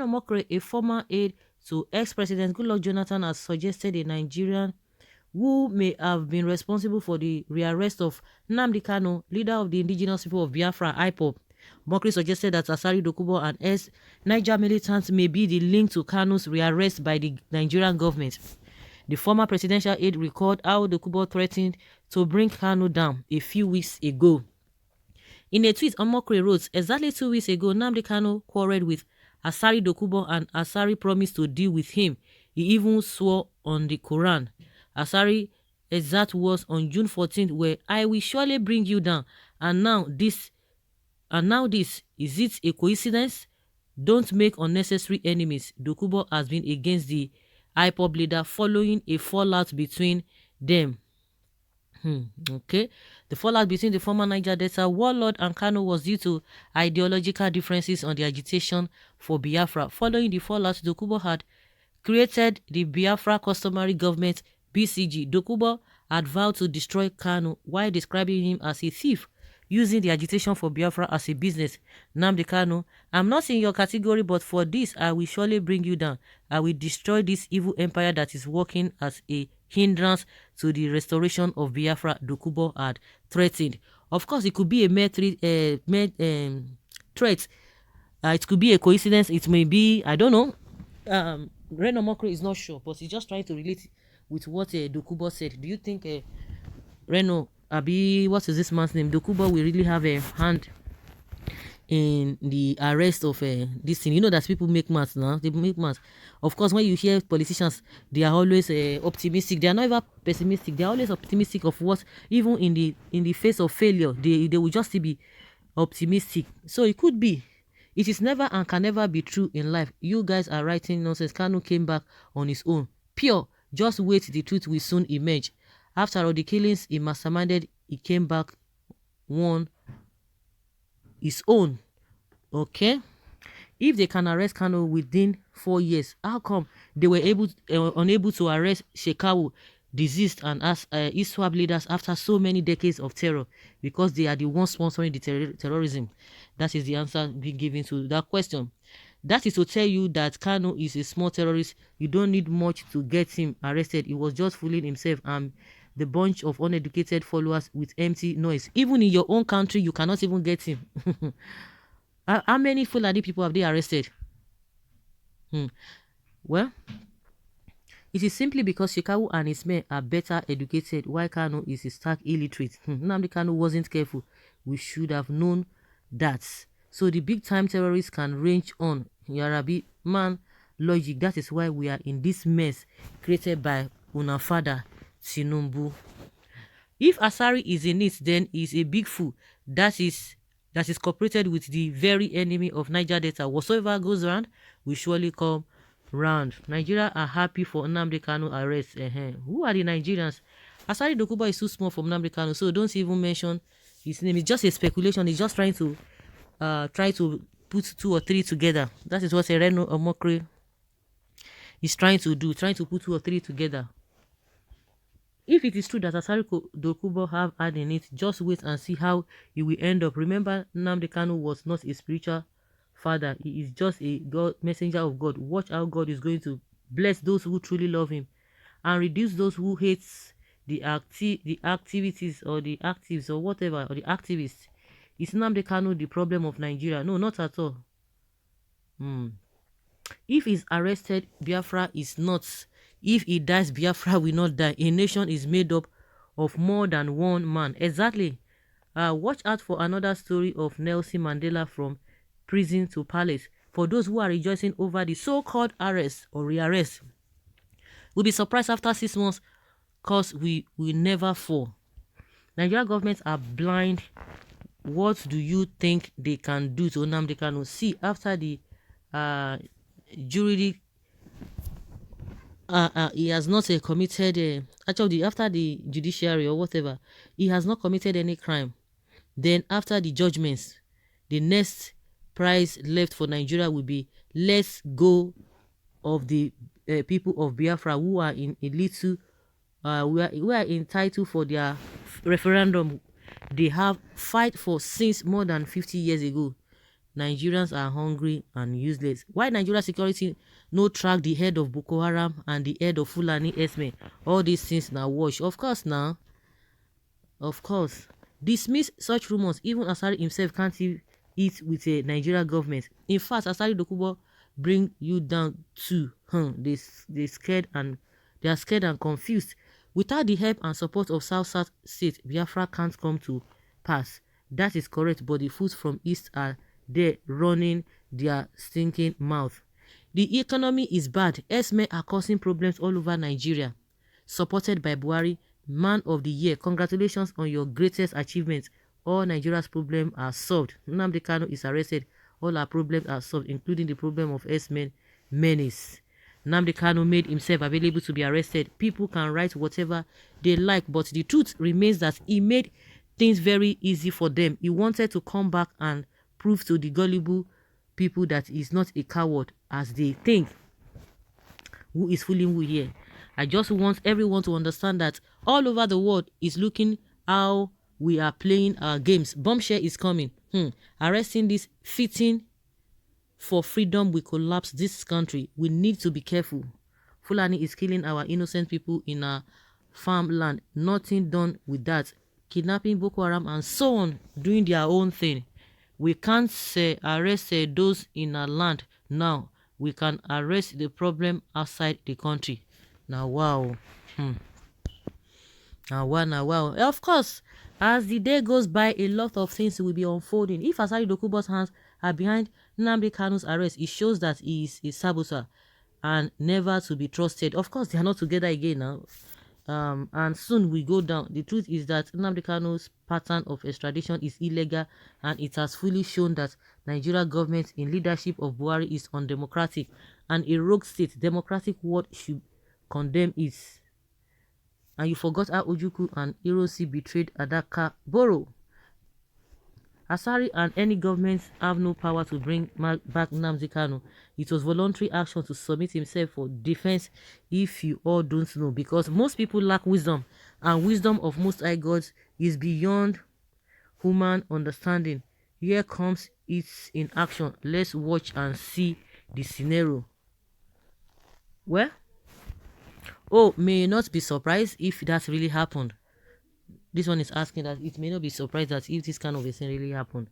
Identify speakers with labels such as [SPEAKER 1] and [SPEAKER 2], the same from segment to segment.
[SPEAKER 1] Reno Mokre, a former aide to ex-president Goodluck Jonathan, has suggested a Nigerian who may have been responsible for the rearrest of Nnamdi Kanu, leader of the indigenous people of Biafra, IPOB. Mokri suggested that Asari Dokubo and Niger militants may be the link to Kanu's rearrest by the Nigerian government. The former presidential aide recalled how Dokubo threatened to bring Kanu down a few weeks ago. In a tweet, Omokri wrote, exactly 2 weeks ago, Nnamdi Kanu quarreled with Asari Dokubo and Asari promised to deal with him. He even swore on the Quran. Asari exact words on June 14th were, I will surely bring you down. And now this, is it a coincidence? Don't make unnecessary enemies. Dokubo has been against the IPOB leader following a fallout between them. Okay. The fallout between the former Niger Delta warlord and Kanu was due to ideological differences on the agitation for Biafra. Following the fallout, Dokubo had created the Biafra Customary Government (BCG). Dokubo had vowed to destroy Kanu while describing him as a thief, using the agitation for Biafra as a business. Nnamdi Kanu, I'm not in your category, but for this, I will surely bring you down. I will destroy this evil empire that is working as a hindrance to the restoration of Biafra, Dokubo had threatened. Of course, it could be a mere threat. It could be a coincidence. It may be, I don't know. Reno Mokri is not sure, but he's just trying to relate with what Dokubo said. Do you think Reno, Abi, what is this man's name? Dokubo will really have a hand in the arrest of this thing. You know that people make maths now. They make maths. Of course, when you hear politicians, they are always optimistic. They are not ever pessimistic. They are always optimistic of what, even in the face of failure, they will just be optimistic. So it could be. It is never and can never be true in life. You guys are writing nonsense. Kanu came back on his own. Pure. Just wait, the truth will soon emerge. After all the killings he masterminded, he came back on his own. Okay? If they can arrest Kanu within 4 years, how come they were unable to arrest Shekau, deceased, and ISWAP leaders after so many decades of terror? Because they are the ones sponsoring the terrorism. That is the answer being given to that question. That is to tell you that Kanu is a small terrorist. You don't need much to get him arrested. He was just fooling himself and the bunch of uneducated followers with empty noise. Even in your own country, you cannot even get him. How many Fulani people have they arrested? Well, it is simply because Shekau and his men are better educated, while Kanu is a stark illiterate. Nnamdi Kanu wasn't careful. We should have known that. So the big-time terrorists can range on Yarabi man logic. That is why we are in this mess created by una father Tinubu. If Asari is in it, then he is a big fool. That is cooperated with the very enemy of Niger Delta. Whatsoever goes around will surely come round. Nigeria are happy for Nnamdi Kanu arrest. Who are the Nigerians? Asari Dokubo is too small for Nnamdi Kanu, so don't even mention his name. It's just a speculation. He's just trying to put 2 or 3 together. That is what Reno Omokri is trying to do, trying to put 2 or 3 together. If it is true that Asari Dokubo have had in it, just wait and see how he will end up. Remember, Nnamdi Kanu was not a spiritual father. He is just a messenger of God. Watch how God is going to bless those who truly love him and reduce those who hate the activities or the actives or whatever, or the activists. Is Nnamdi Kanu the problem of Nigeria? No, not at all. If he's arrested, Biafra is not. If he dies, Biafra will not die. A nation is made up of more than one man. Exactly. Watch out for another story of Nelson Mandela from prison to palace. For those who are rejoicing over the so-called arrest or rearrest, we'll be surprised after 6 months because we will never fall. Nigerian governments are blind. What do you think they can do to Nnamdi Kanu? See, after the jury, he has not committed, actually after the judiciary or whatever, he has not committed any crime. Then after the judgments, the next prize left for Nigeria will be let's go of the people of Biafra who are in a little, who are entitled for their referendum they have fight for since more than 50 years ago. Nigerians are hungry and useless. Why Nigeria security no track the head of Boko Haram and the head of Fulani Esme? All these things now wash. Of course now. Of course. Dismiss such rumors. Even Asari himself can't see it with a Nigeria government. In fact, Asari Dokubo bring you down too. They scared and they are scared and confused. Without the help and support of South State, Biafra can't come to pass. That is correct, but the foods from East are there running their stinking mouth. The economy is bad. Esme are causing problems all over Nigeria. Supported by Buhari, Man of the Year. Congratulations on your greatest achievement. All Nigeria's problems are solved. Nnamdi Kanu is arrested. All our problems are solved, including the problem of S-Men menace. Nnamdi Kanu made himself available to be arrested. People can write whatever they like, but the truth remains that he made things very easy for them. He wanted to come back and prove to the gullible people that he's not a coward as they think. Who is fooling who here? I just want everyone to understand that all over the world is looking how we are playing our games. Bombshell is coming. Arresting this fitting for freedom will collapse this country. We need to be careful. Fulani is killing our innocent people in our farmland. Nothing done with that. Kidnapping, Boko Haram and so on, doing their own thing. We can't arrest those in our land now. We can arrest the problem outside the country. Now, wow. Now, wow. Of course, as the day goes by, a lot of things will be unfolding. If Asari Dokubo's hands are behind Nnamdi Kanu's arrest, it shows that he is a saboteur and never to be trusted. Of course, they are not together again now. And soon we go down. The truth is that Nnamdi Kanu's pattern of extradition is illegal, and it has fully shown that Nigeria government in leadership of Buhari is undemocratic and a rogue state. Democratic world should condemn it. And you forgot how Ojukwu and Irosi betrayed Adaka Boro. Asari and any government have no power to bring back Nnamdi Kanu. It was voluntary action to submit himself for defense, if you all don't know, because most people lack wisdom, and wisdom of Most High God is beyond human understanding. Here comes it in action. Let's watch and see the scenario. Well, may not be surprised if that really happened. This one is asking that it may not be surprised that if this kind of a thing really happened.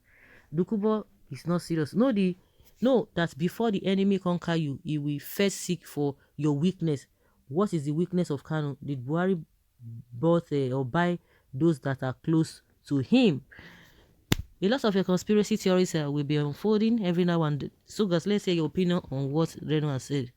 [SPEAKER 1] Dokubo is not serious. Know that before the enemy conquer you, he will first seek for your weakness. What is the weakness of Kanu? Did Buhari both or buy those that are close to him? A lot of your conspiracy theories will be unfolding every now and then. So guys, let's hear your opinion on what Reno has said.